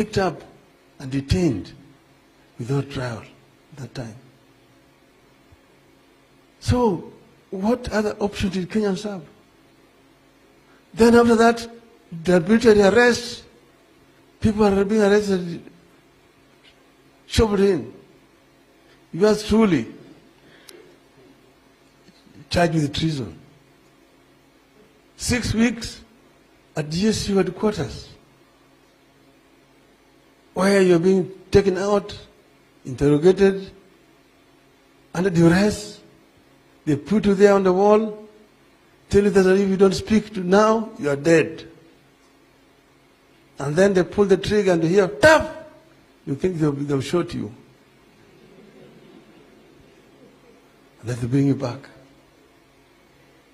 picked up and detained without trial at that time. So, what other option did Kenyans have? Then after that, the arbitrary arrests, people are being arrested, shoved in. You are truly charged with treason. 6 weeks at GSU headquarters, where you're being taken out, interrogated, under duress. They put you there on the wall, tell you that if you don't speak to now, you are dead. And then they pull the trigger and you hear, tap! You think they'll shoot you. And then they bring you back.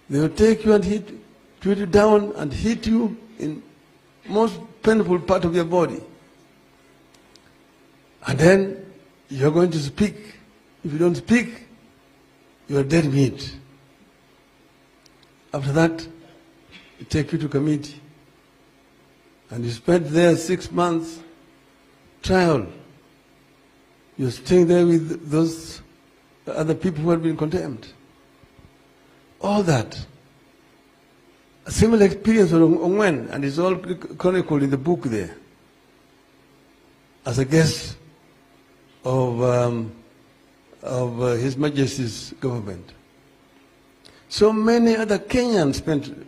They will take you and put you down and hit you in most painful part of your body. And then you're going to speak. If you don't speak, you are dead meat. After that, they take you to committee. And you spend there 6 months trial. You're staying there with those other people who have been condemned. All that. A similar experience on Ongwen, and it's all chronicled in the book there. As a guest of His Majesty's government. So many other Kenyans spent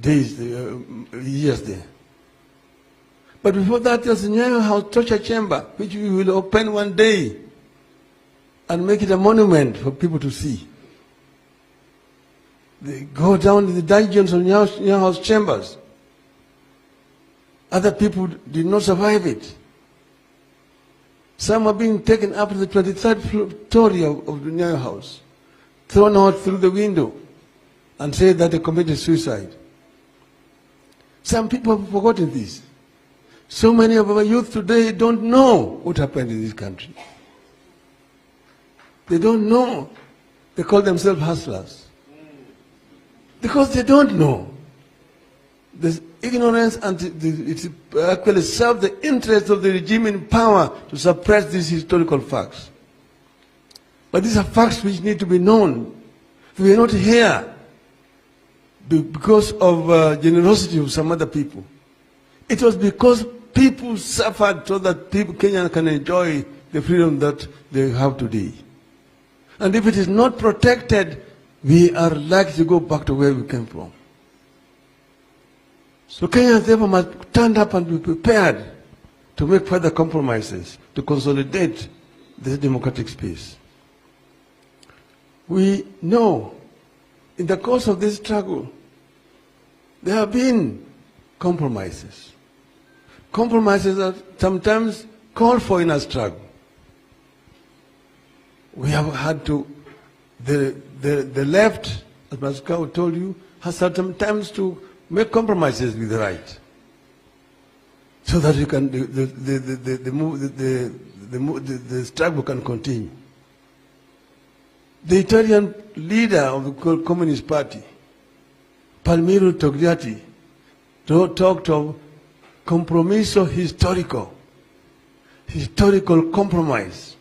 days, years there. But before that, there's a Nyayo House torture chamber, which we will open one day and make it a monument for people to see. They go down to the dungeons of Nyayo House chambers. Other people did not survive it. Some are being taken up to the 23rd story of the Nyayo House, thrown out through the window, and say that they committed suicide. Some people have forgotten this. So many of our youth today don't know what happened in this country. They don't know. They call themselves hustlers. Because they don't know. There's ignorance, and it actually serves the interests of the regime in power to suppress these historical facts. But these are facts which need to be known. We are not here because of generosity of some other people. It was because people suffered so that Kenyans can enjoy the freedom that they have today. And if it is not protected, we are likely to go back to where we came from. So Kenyans therefore must stand up and be prepared to make further compromises, to consolidate this democratic space. We know in the course of this struggle, there have been compromises. Compromises are sometimes called for in a struggle. We have had to, the left, as Pascal told you, has sometimes to make compromises with the right, so that you can the struggle can continue. The Italian leader of the Communist Party, Palmiro Togliatti, talked of compromiso historical compromise,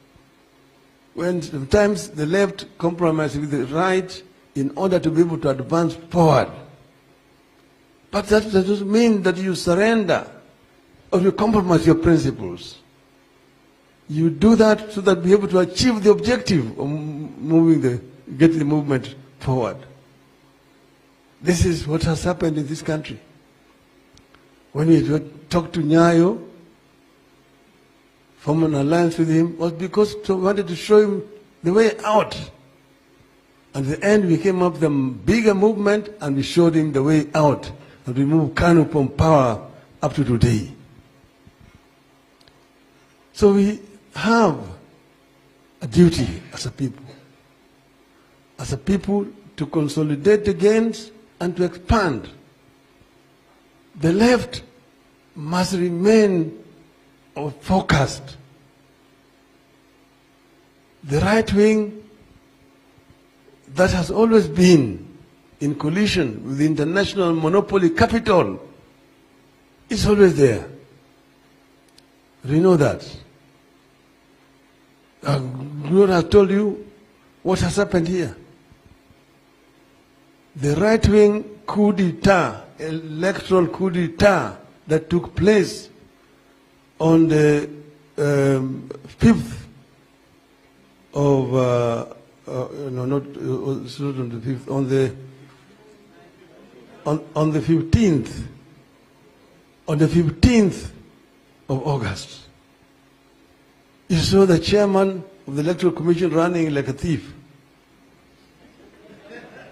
when sometimes the left compromises with the right in order to be able to advance forward. But that doesn't mean that you surrender or you compromise your principles. You do that so that be able to achieve the objective of getting the movement forward. This is what has happened in this country. When we talked to Nyayo, formed an alliance with him, was because we wanted to show him the way out. At the end, we came up with a bigger movement and we showed him the way out. And we moved Kanu from power up to today. So we have a duty as a people to consolidate the gains and to expand. The left must remain focused. The right wing that has always been in collision with the international monopoly capital is always there. We know that. God has told you what has happened here. The right-wing coup d'etat, electoral coup d'etat that took place on the 5th of, no, not, it's not on the 5th, on the 15th, on the 15th of August. You saw the chairman of the Electoral Commission running like a thief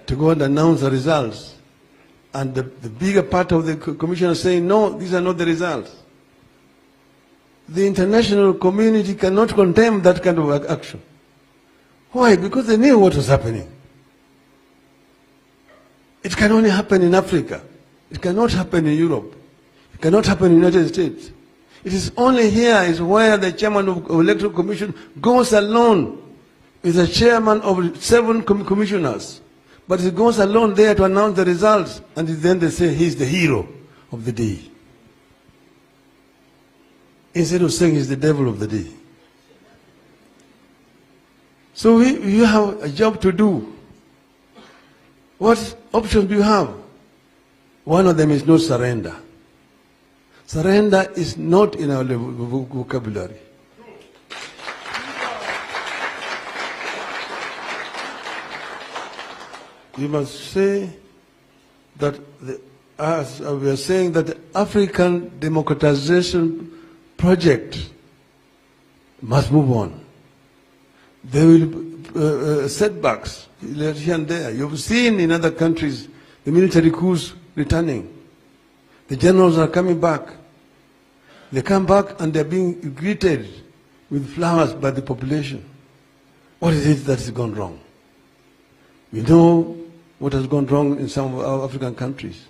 to go and announce the results. And the bigger part of the commission is saying, no, these are not the results. The international community cannot condemn that kind of action. Why? Because they knew what was happening. It can only happen in Africa. It cannot happen in Europe. It cannot happen in the United States. It is only here is where the chairman of Electoral Commission goes alone with the chairman of 7 commissioners. But he goes alone there to announce the results, and then they say he's the hero of the day. Instead of saying he's the devil of the day. So we have a job to do. What options do you have? One of them is no surrender. Surrender is not in our vocabulary. You must say that, as we are saying, that the African democratization project must move on. There will be setbacks here and there. You've seen in other countries the military coups returning. The generals are coming back. They come back and they're being greeted with flowers by the population. What is it that has gone wrong? We know what has gone wrong in some of our African countries.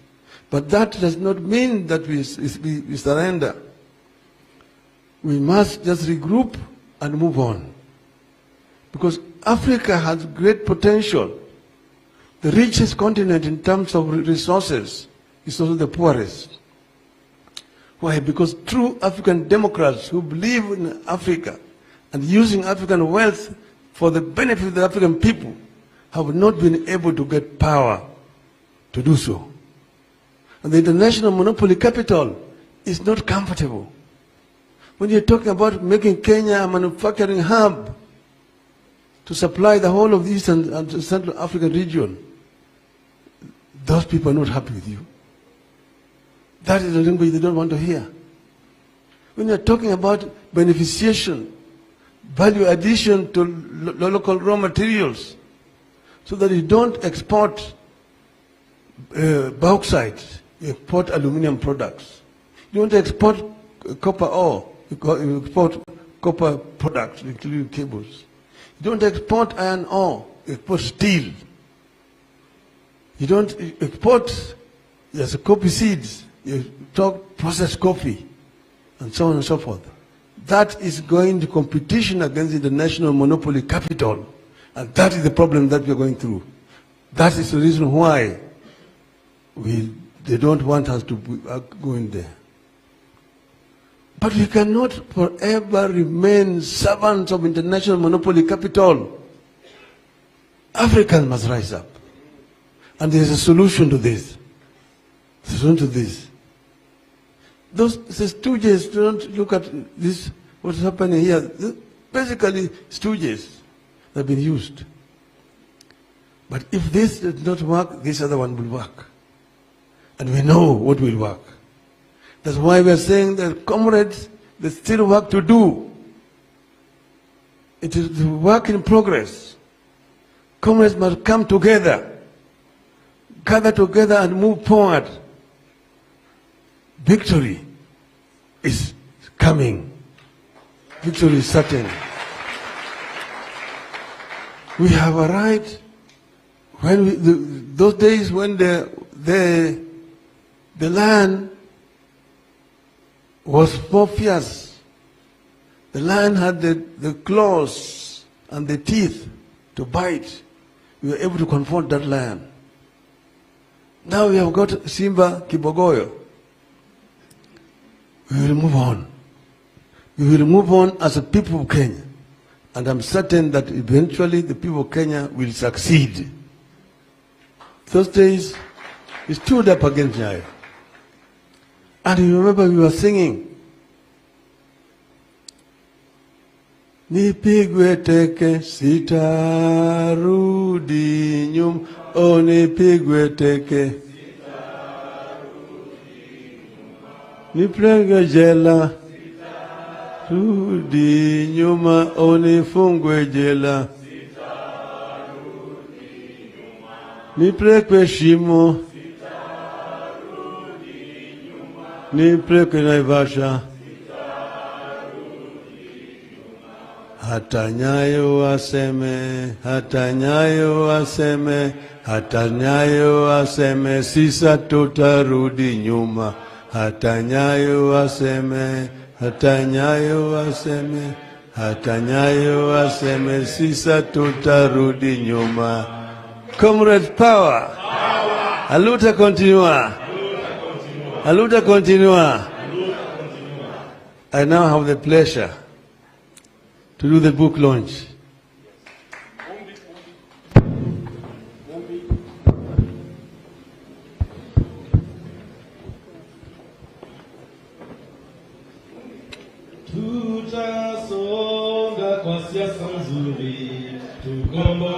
But that does not mean that we surrender. We must just regroup and move on. Because Africa has great potential. The richest continent in terms of resources is also the poorest. Why? Because true African democrats who believe in Africa and using African wealth for the benefit of the African people have not been able to get power to do so. And the international monopoly capital is not comfortable. When you're talking about making Kenya a manufacturing hub to supply the whole of the Eastern and Central African region, those people are not happy with you. That is the language they don't want to hear. When you're talking about beneficiation, value addition to local raw materials, so that you don't export bauxite, you export aluminum products. You don't export copper ore, you export copper products, including cables. You don't export iron ore, you export steel. You don't export coffee seeds, you talk processed coffee, and so on and so forth. That is going to competition against the international monopoly capital. And that is the problem that we are going through. That is the reason why they don't want us to go in there. But we cannot forever remain servants of international monopoly capital. Africans must rise up. And there is a solution to this. Those stooges don't look at this, what's happening here. Basically, stooges have been used. But if this does not work, this other one will work. And we know what will work. That's why we are saying that, comrades, there's still work to do. It is work in progress. Comrades must come together, gather together and move forward. Victory is coming. Victory is certain. We have a right. When those days when the land was more fierce, the lion had the claws and the teeth to bite. We were able to confront that lion. Now we have got Simba Kibogoyo. We will move on. We will move on as a people of Kenya. And I'm certain that eventually the people of Kenya will succeed. Those days, we stood up against Nyayo. And you remember we were singing, nipigwe teke sitarudi nyuma, oh nipigwe teke nipigwe jela rudi nyuma, oh nifungwe jela nipelekwe shimo nipelekwe Naivasha. Hata Nyayo waseme, hata Nyayo waseme, hata Nyayo waseme, sisa tutarudi nyuma. Hata Nyayo waseme, hata Nyayo waseme, hata Nyayo waseme, sisa tutarudi nyuma. Comrade power. Aluta continua. Aluta continua. I now have the pleasure to do the book launch. Tutasonga kwa siasa nzuri, tukomboe